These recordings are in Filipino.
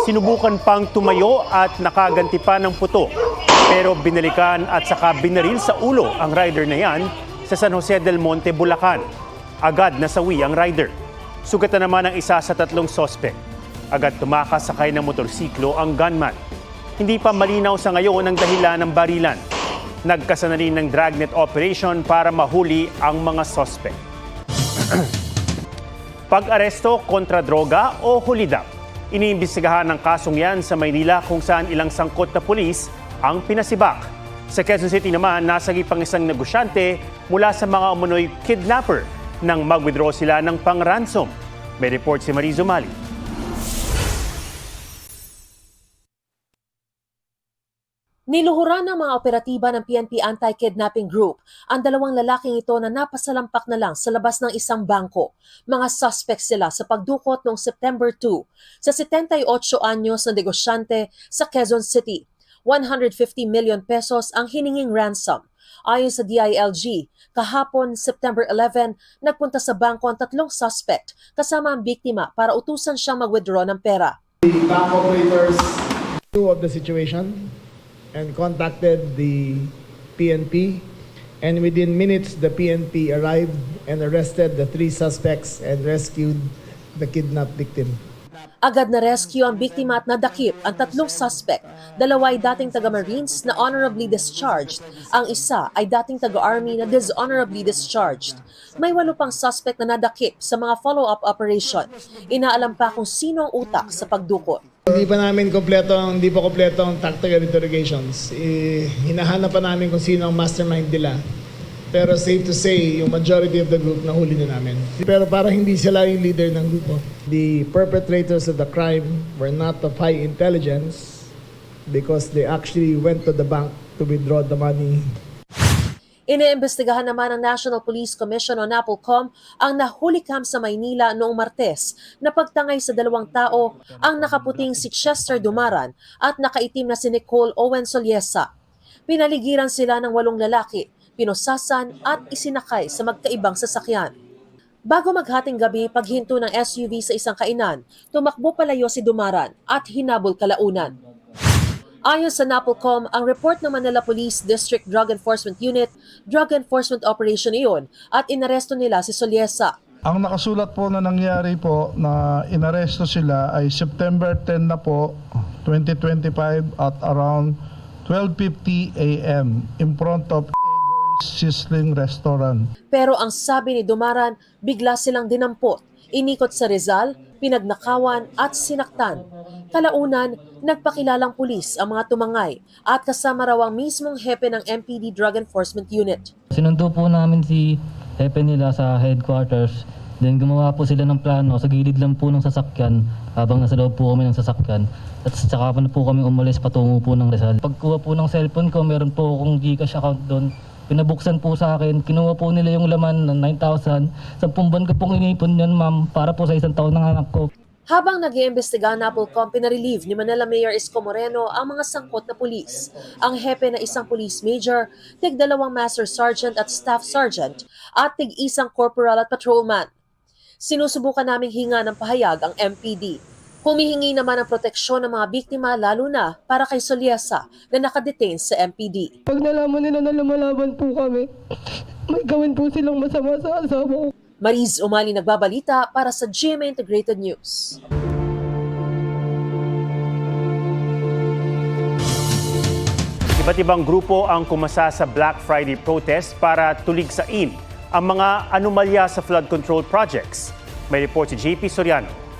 Sinubukan pang tumayo at nakaganti pa ng puto. Pero binalikan at saka binaril sa ulo ang rider na yan sa San Jose del Monte, Bulacan. Agad nasawi ang rider. Sugatan naman ang isa sa tatlong sospek. Agad tumakas sakay ng motorsiklo ang gunman. Hindi pa malinaw sa ngayon ang dahilan ng barilan. Nagkasana rin ng dragnet operation para mahuli ang mga sospek. Pag-aresto kontra droga o hulidap. Iniimbestigahan ng kasong yan sa Maynila kung saan ilang sangkot na pulis ang pinasibak. Sa Quezon City naman, nasagip ang isang negosyante mula sa mga umunoy kidnapper nang mag-withdraw sila ng pang-ransom. May report si Mariz Umali. Niluhuran ng mga operatiba ng PNP Anti-Kidnapping Group ang dalawang lalaking ito na napasalampak na lang sa labas ng isang bangko. Mga suspect sila sa pagdukot noong September 2 sa 78 anyos na negosyante sa Quezon City. 150 million pesos ang hininging ransom. Ayon sa DILG, kahapon September 11, nagpunta sa bangko ang tatlong suspect kasama ang biktima para utusan siyang mag-withdraw ng pera. The bank operators knew of the situation and contacted the PNP, and within minutes the PNP arrived and arrested the three suspects and rescued the kidnapped victim. Agad na rescue ang biktima at nadakip ang tatlong suspect. Dalawa ay dating taga-Marines na honorably discharged. Ang isa ay dating taga-Army na dishonorably discharged. May 8 pang suspect na nadakip sa mga follow-up operation. Inaalam pa kung sino ang utak sa pagdukot. Hindi pa kompleto ang tactical interrogations. Hinahanap pa namin kung sino ang mastermind nila. Pero safe to say, yung majority of the group nahuli na namin. Pero para hindi sila yung leader ng grupo. The perpetrators of the crime were not of high intelligence because they actually went to the bank to withdraw the money. Iniimbestigahan naman ng National Police Commission o NAPOLCOM ang nahuli camp sa Maynila noong Martes na pagtangay sa 2 tao ang nakaputing si Chester Dumaran at nakaitim na si Nicole Owen Soliesa. Pinaligiran sila ng 8 lalaki, pinusasan at isinakay sa magkaibang sasakyan. Bago maghating gabi, paghinto ng SUV sa isang kainan, tumakbo palayo si Dumaran at hinabol kalaunan. Ayon sa NAPOLCOM, ang report ng Manila Police District Drug Enforcement Unit, drug enforcement operation iyon at inaresto nila si Soliesa. Ang nakasulat po na nangyari po na inaresto sila ay September 10 na po, 2025 at around 12:50 a.m. in front of Sizzling Restaurant. Pero ang sabi ni Dumaran, bigla silang dinampot, inikot sa Rizal, pinagnakawan at sinaktan. Kalaunan, nagpakilalang pulis ang mga tumangay at kasama raw ang mismong hepe ng MPD Drug Enforcement Unit. Sinundo po namin si hepe nila sa headquarters. Then gumawa po sila ng plano sa gilid lang po ng sasakyan habang nasa loob po kami ng sasakyan. At saka pa na po kami umalis patungo po ng Rizal. Pagkuha po ng cellphone ko, meron po akong GCash account doon. Pinabuksan po sa akin, kinuha po nila yung laman ng 9,000. 10 buwan ko pong inipon yun, ma'am, para po sa 1 taon ng anak ko. Habang nag-iimbestiga ang NAPOLCOM, pinarelieve ni Manila Mayor Isko Moreno ang mga sangkot na pulis. Ang hepe na isang police major, tig-2 master sergeant at staff sergeant, at tig-1 corporal at patrolman. Sinusubukan naming hinga ng pahayag ang MPD. Humihingi naman ng proteksyon ng mga biktima lalo na para kay Soliesa na nakadetain sa MPD. Pag nalaman nila na lumalaban po kami, may gawin po silang masama sa asawa ko. Mariz Umali nagbabalita para sa GMA Integrated News. Iba't ibang grupo ang kumasa sa Black Friday protest para tuligsain ang mga anomalya sa flood control projects. May report si JP Soriano.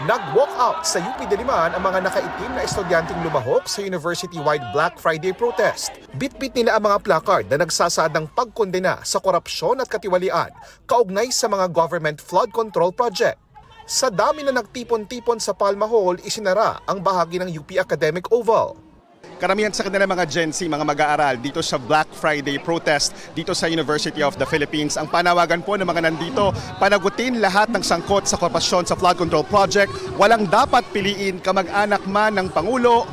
Nag-walk out sa UP Diliman ang mga nakaitim na estudyanteng lumahok sa university-wide Black Friday protest. Bitbit nila ang mga placard na nagsasadang pagkondena sa korupsyon at katiwalian kaugnay sa mga government flood control project. Sa dami na nagtipon-tipon sa Palma Hall, isinara ang bahagi ng UP Academic Oval. Karamihan sa kanila mga Gen Z, mga mag-aaral dito sa Black Friday protest dito sa University of the Philippines. Ang panawagan po ng mga nandito, panagutin lahat ng sangkot sa korupsyon sa flood control project. Walang dapat piliin kamag-anak man ng Pangulo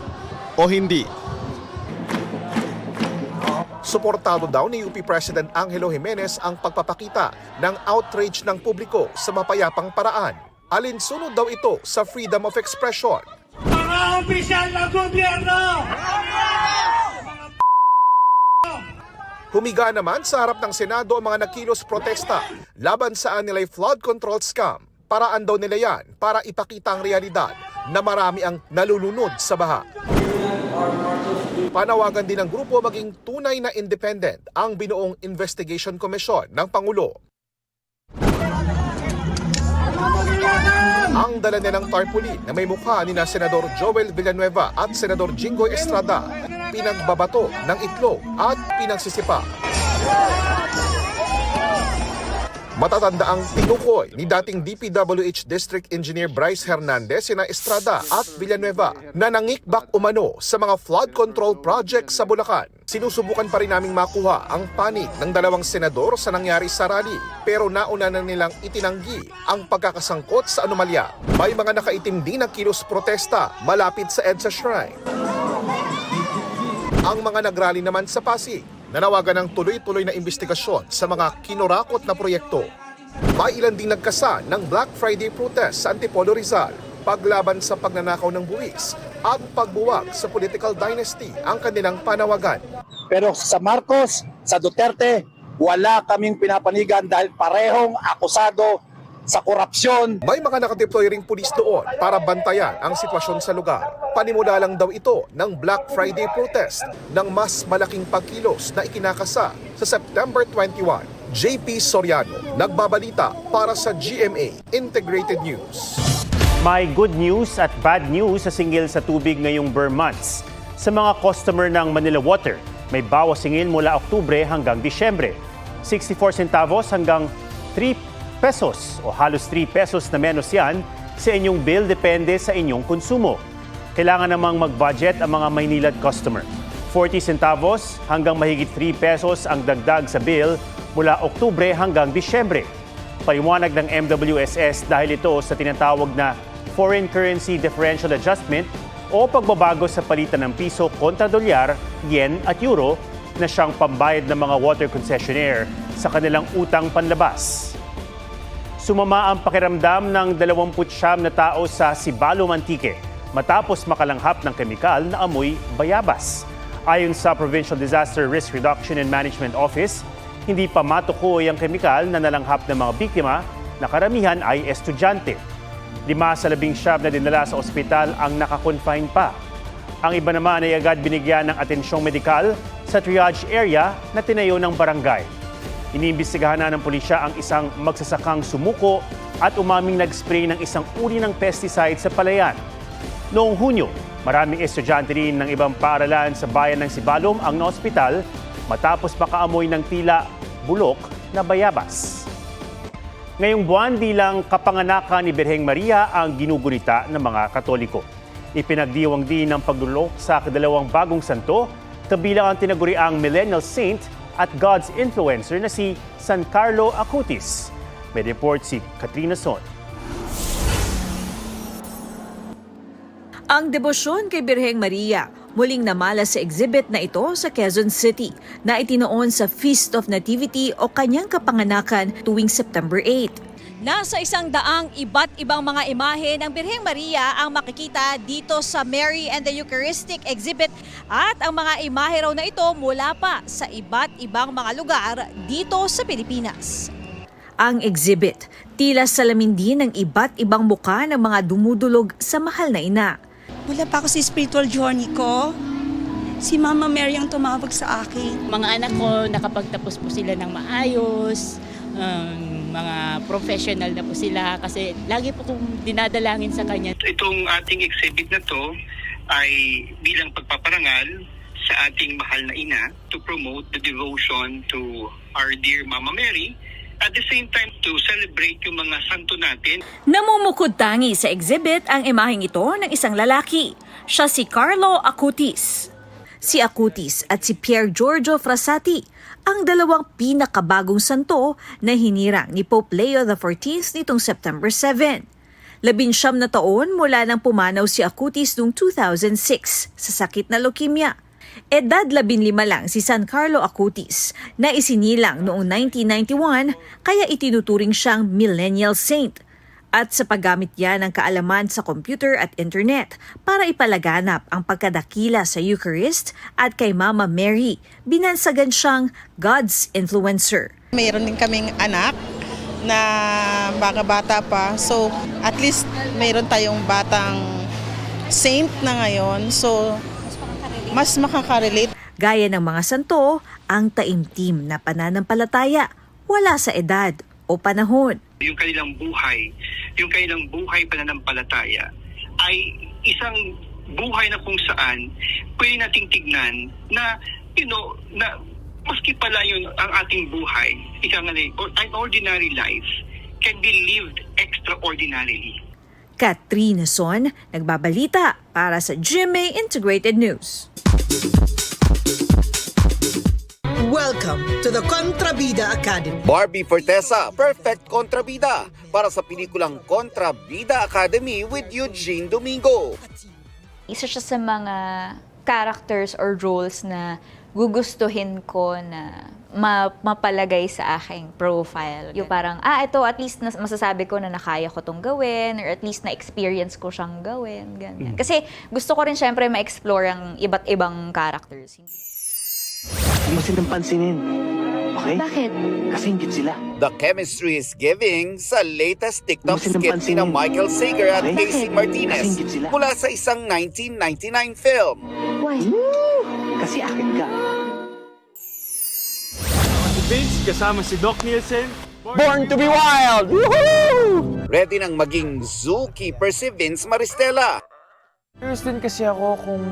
o hindi. Suportado daw ni UP President Angelo Jimenez ang pagpapakita ng outrage ng publiko sa mapayapang paraan. Alinsunod daw ito sa freedom of expression. Mga opisyal ng gobyerno! Humiga naman sa harap ng Senado ang mga nakilos protesta laban sa anilay flood control scam. Paraan daw nila yan para ipakita ang realidad na marami ang nalulunod sa baha. Panawagan din ng grupo maging tunay na independent ang binuong Investigation Commission ng Pangulo. Ang dala nilang tarpaulin na may mukha ni na Senador Joel Villanueva at Senador Jinggoy Estrada, pinagbabato ng itlog at pinagsisipa. Matatanda ang tinukoy ni dating DPWH District Engineer Bryce Hernandez, sina Estrada at Villanueva na nangikbak umano sa mga flood control project sa Bulacan. Sinusubukan pa rin naming makuha ang panig ng dalawang senador sa nangyari sa rally, pero nauna na nilang itinanggi ang pagkakasangkot sa anomalya. May mga nakaitim din na kilos protesta malapit sa EDSA Shrine. Ang mga nagrally naman sa Pasig, nanawagan ng tuloy-tuloy na investigasyon sa mga kinurakot na proyekto. May ilan ding nagkasa ng Black Friday protest sa Antipolo, Rizal, paglaban sa pagnanakaw ng buwis at pagbuwag sa political dynasty ang kanilang panawagan. Pero sa Marcos, sa Duterte, wala kaming pinapanigan dahil parehong akusado sa korupsyon. May mga nakadeploy ring pulis doon para bantayan ang sitwasyon sa lugar. Panimula lang daw ito ng Black Friday protest ng mas malaking pagkilos na ikinakasa sa September 21. JP Soriano, nagbabalita para sa GMA Integrated News. May good news at bad news sa singil sa tubig ngayong Burr months. Sa mga customer ng Manila Water, may bawas singil mula Oktubre hanggang Disyembre. 64 centavos hanggang 3 pesos o halos 3 pesos na menos yan sa inyong bill depende sa inyong konsumo. Kailangan namang mag-budget ang mga Maynilad customer. 40 centavos hanggang mahigit 3 pesos ang dagdag sa bill mula Oktubre hanggang Disyembre. Paliwanag ng MWSS dahil ito sa tinatawag na Foreign Currency Differential Adjustment o pagbabago sa palitan ng piso kontra dolyar, yen at euro na siyang pambayad ng mga water concessionaire sa kanilang utang panlabas. Sumama ang pakiramdam ng 29 na tao sa Sibalom, Antique matapos makalanghap ng kemikal na amoy bayabas. Ayon sa Provincial Disaster Risk Reduction and Management Office, hindi pa matukoy ang kemikal na nalanghap ng mga biktima na karamihan ay estudyante. 5 sa 19 na dinala sa ospital ang nakakonfine pa. Ang iba naman ay agad binigyan ng atensyong medikal sa triage area na tinayo ng barangay. Iniimbestigahan na ng pulisya ang isang magsasakang sumuko at umaming nag-spray ng isang uri ng pesticide sa palayan. Noong Hunyo, maraming estudyante rin ng ibang paaralan sa bayan ng Sibalom ang naospital matapos makaamoy ng tila bulok na bayabas. Ngayong buwan, bilang kapanganakan ni Birheng Maria ang ginugunita ng mga Katoliko. Ipinagdiwang din ng paglulok sa kadalawang bagong santo, kabilang ang tinaguriang millennial saint at God's influencer na si San Carlo Acutis. May report si Katrina Son. Ang debosyon kay Birheng Maria muling namala sa exhibit na ito sa Quezon City na itinoon sa Feast of Nativity o kanyang kapanganakan tuwing September 8. Nasa 100 iba't ibang mga imahe ng Birheng Maria ang makikita dito sa Mary and the Eucharistic exhibit at ang mga imahe raw na ito mula pa sa iba't ibang mga lugar dito sa Pilipinas. Ang exhibit, tila salamin din ng iba't ibang muka ng mga dumudulog sa mahal na ina. Wala pa ako sa spiritual journey ko. Si Mama Mary ang tumawag sa akin. Mga anak ko, nakapagtapos po sila ng maayos, mga professional na po sila kasi lagi po kong dinadalangin sa kanya. Itong ating exhibit na to ay bilang pagpaparangal sa ating mahal na ina to promote the devotion to our dear Mama Mary. At the same time, to celebrate yung mga santo natin. Namumukod tangi sa exhibit ang imaheng ito ng isang lalaki. Siya si Carlo Acutis. Si Acutis at si Pier Giorgio Frassati, ang dalawang pinakabagong santo na hinirang ni Pope Leo XIV nitong September 7. 19 na taon mula nang pumanaw si Acutis noong 2006 sa sakit na leukemia. Edad 15 lang si San Carlo Acutis na isinilang noong 1991 kaya itinuturing siyang millennial saint. At sa paggamit niya ng kaalaman sa computer at internet para ipalaganap ang pagkadakila sa Eucharist at kay Mama Mary, binansagan siyang God's influencer. Mayroon din kaming anak na bata pa. So at least mayroon tayong batang saint na ngayon. So mas makaka-relate. Gaya ng mga santo, ang taimtim na pananampalataya wala sa edad o panahon. Yung kanilang buhay pananampalataya ay isang buhay na kung saan pwede nating tignan na, na maski pala yun ang ating buhay, an ordinary life can be lived extraordinarily. Katrina Son, nagbabalita para sa GMA Integrated News. Welcome to the Contrabida Academy. Barbie Fortesa, perfect kontrabida para sa pelikulang Contrabida Academy with Eugene Domingo. Isa siya sa mga characters or roles na gugustuhin ko na mapalagay sa aking profile. Yung parang, ito at least masasabi ko na nakaya ko tong gawin or at least na-experience ko siyang gawin. Ganyan. Kasi gusto ko rin syempre ma-explore ang iba't ibang characters. Huwag mo silang pansinin. Okay? Bakit? Kasi hingit sila. The chemistry is giving sa latest TikTok skit ni Michael Sager at Casey Martinez mula sa isang 1999 film. Why? Kasi akin ka. Si Vince kasama si Doc Nielsen. Born to be wild! Woohoo! Ready nang maging zookeeper si Vince Maristella. Curious din kasi ako kung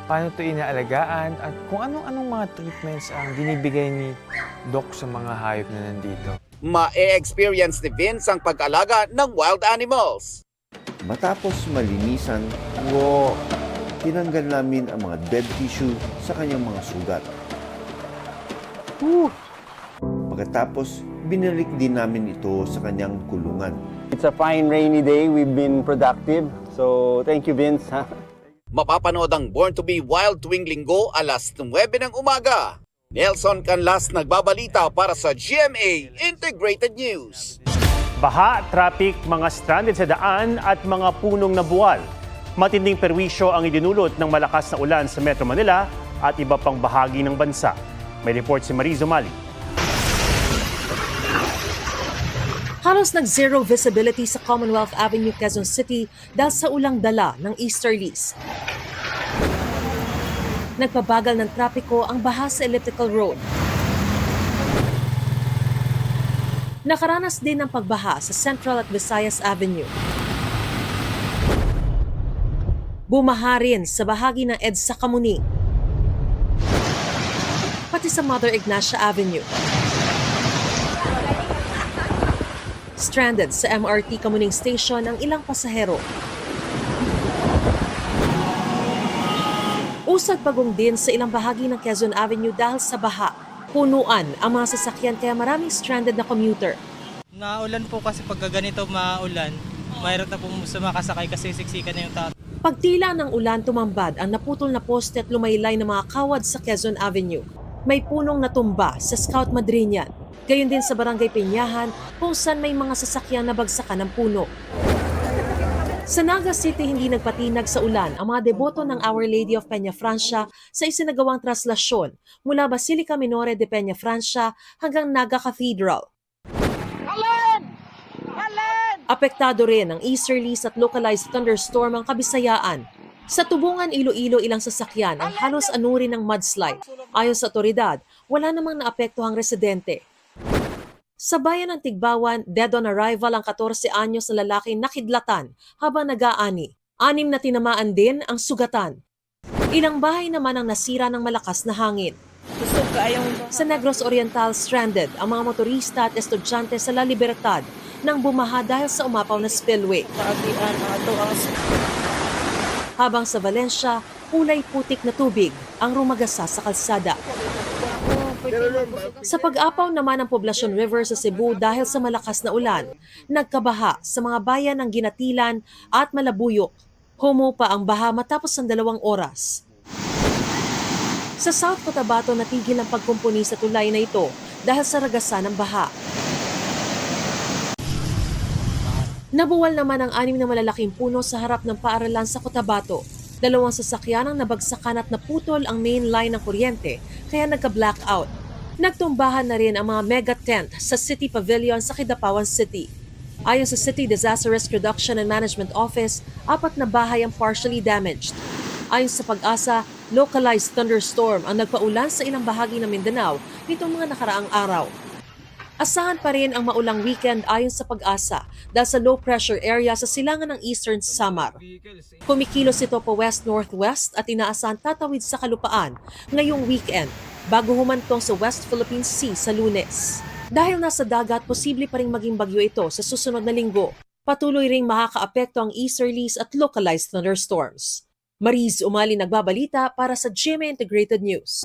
paano ito inaalagaan at kung anong mga treatments ang binibigay ni Doc sa mga hayop na nandito. Ma-experience ni Vince ang pag-alaga ng wild animals. Matapos malinisan, tinanggal namin ang mga dead tissue sa kanyang mga sugat. Pagkatapos, binalik din namin ito sa kanyang kulungan. It's a fine rainy day. We've been productive. So, thank you, Vince. Mapapanood ang Born to be Wild tuwing Linggo alas 9 ng umaga. Nelson Canlas nagbabalita para sa GMA Integrated News. Baha, traffic, mga stranded sa daan at mga punong nabuwal. Matinding perwisyo ang idinulot ng malakas na ulan sa Metro Manila at iba pang bahagi ng bansa. May report si Marizo Mali. Halos nag-zero visibility sa Commonwealth Avenue, Quezon City dahil sa ulang dala ng easterlies. Nagpabagal ng trapiko ang baha sa Elliptical Road. Nakaranas din ng pagbaha sa Central at Visayas Avenue. Bumaha rin sa bahagi ng EDSA Kamuning, pati sa Mother Ignacia Avenue. Stranded sa MRT Kamuning Station ang ilang pasahero. Usad pagong din sa ilang bahagi ng Quezon Avenue dahil sa baha. Punuan ang mga sasakyan kaya maraming stranded na commuter. Naulan po kasi pag ganito maulan, mahirap na po sumakasakay kasi siksikan na yung tao. Pagtila ng ulan tumambad ang naputol na poste at lumaylay ng mga kawad sa Quezon Avenue. May punong natumba sa Scout Madrinian. Gayon din sa Barangay Peñahan kung saan may mga sasakyang nabagsakan ng puno. Sa Naga City, hindi nagpatinag sa ulan ang mga deboto ng Our Lady of Peña Francia sa isinagawang traslasyon mula Basilica Minore de Peña Francia hanggang Naga Cathedral. Apektado rin ang easterlies at localized thunderstorm ang Kabisayaan. Sa Tubungan, Iloilo, ilang sasakyan ang halos anurin ng mudslide. Ayon sa otoridad, wala namang naapektuhang residente. Sa bayan ng Tigbawan, dead on arrival ang 14 anyos na lalaki nakidlatan habang nag-aani. 6 na tinamaan din ang sugatan. Ilang bahay naman ang nasira ng malakas na hangin. Sa Negros Oriental, stranded ang mga motorista at estudyante sa La Libertad nang bumaha dahil sa umapaw na spillway. Habang sa Valencia, kulay putik na tubig ang rumagasa sa kalsada. Sa pag-apaw naman ng Poblacion River sa Cebu dahil sa malakas na ulan, nagkabaha sa mga bayan ng Ginatilan at Malabuyok. Humupa ang baha matapos ng 2 oras. Sa South Cotabato, natigil ang pagkumpuni sa tulay na ito dahil sa ragasan ng baha. Nabuwal naman ang 6 na malalaking puno sa harap ng paaralan sa Cotabato. 2 sasakyan ang nabagsakan at naputol ang main line ng kuryente kaya nagka-blackout. Nagtumbahan na rin ang mga mega tent sa City Pavilion sa Kidapawan City. Ayon sa City Disaster Risk Reduction and Management Office, 4 na bahay ang partially damaged. Ayon sa Pag-asa, localized thunderstorm ang nagpaulan sa ilang bahagi ng Mindanao nitong mga nakaraang araw. Asahan pa rin ang maulang weekend ayon sa Pag-asa dahil sa low pressure area sa silangan ng Eastern Samar. Kumikilos ito pa west-northwest at inaasahan tatawid sa kalupaan ngayong weekend bago humantong sa West Philippine Sea sa Lunes. Dahil nasa dagat, posible pa rin maging bagyo ito sa susunod na linggo. Patuloy ring makakaapekto ang easterlies at localized thunderstorms. Mariz Umali nagbabalita para sa GMA Integrated News.